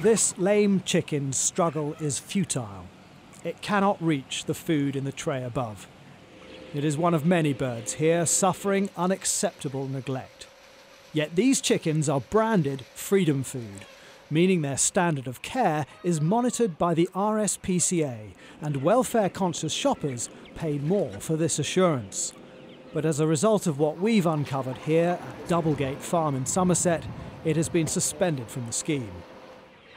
This lame chicken's struggle is futile. It cannot reach the food in the tray above. It is one of many birds here suffering unacceptable neglect. Yet these chickens are branded Freedom Food, meaning their standard of care is monitored by the RSPCA, and welfare-conscious shoppers pay more for this assurance. But as a result of what we've uncovered here at Doublegate Farm in Somerset, it has been suspended from the scheme.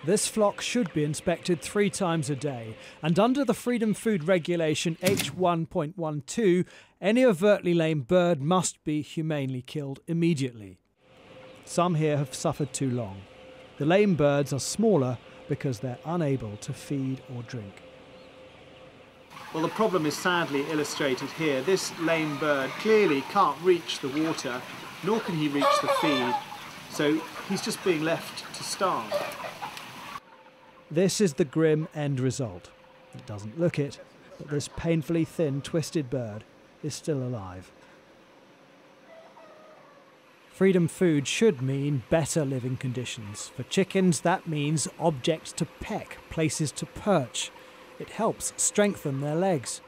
This flock should be inspected 3 times a day, and under the Freedom Food Regulation H1.12, any overtly lame bird must be humanely killed immediately. Some here have suffered too long. The lame birds are smaller because they're unable to feed or drink. Well, the problem is sadly illustrated here. This lame bird clearly can't reach the water, nor can he reach the feed, so he's just being left to starve. This is the grim end result. It doesn't look it, but this painfully thin, twisted bird is still alive. Freedom Food should mean better living conditions. For chickens, that means objects to peck, places to perch. It helps strengthen their legs.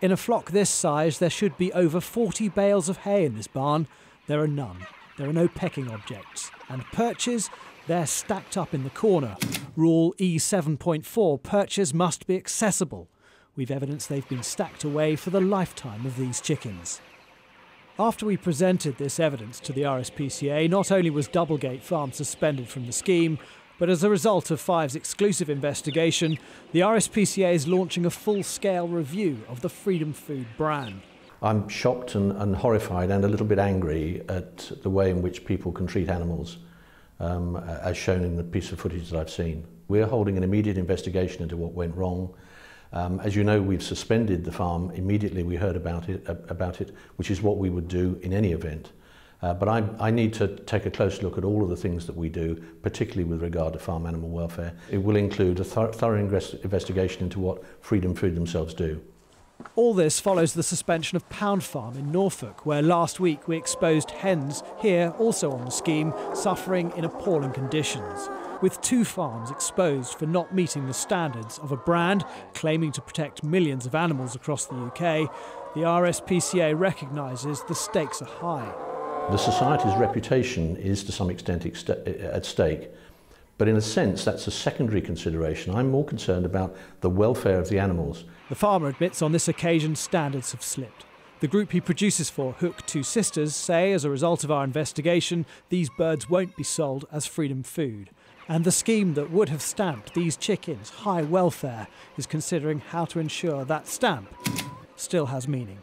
In a flock this size, there should be over 40 bales of hay in this barn. There are none. There are no pecking objects. And perches, they're stacked up in the corner. Rule E7.4, perches must be accessible. We've evidence they've been stacked away for the lifetime of these chickens. After we presented this evidence to the RSPCA, not only was Doublegate Farm suspended from the scheme, but as a result of Five's exclusive investigation, the RSPCA is launching a full-scale review of the Freedom Food brand. I'm shocked and horrified and a little bit angry at the way in which people can treat animals, as shown in the piece of footage that I've seen. We're holding an immediate investigation into what went wrong. As you know, we've suspended the farm immediately we heard about it, which is what we would do in any event. But I need to take a close look at all of the things that we do, particularly with regard to farm animal welfare. It will include a thorough investigation into what Freedom Food themselves do. All this follows the suspension of Pound Farm in Norfolk, where last week we exposed hens, here also on the scheme, suffering in appalling conditions. With 2 farms exposed for not meeting the standards of a brand claiming to protect millions of animals across the UK, the RSPCA recognises the stakes are high. The society's reputation is to some extent at stake, but in a sense that's a secondary consideration. I'm more concerned about the welfare of the animals. The farmer admits on this occasion standards have slipped. The group he produces for, Hook Two Sisters, say as a result of our investigation these birds won't be sold as Freedom Food. And the scheme that would have stamped these chickens high welfare is considering how to ensure that stamp still has meaning.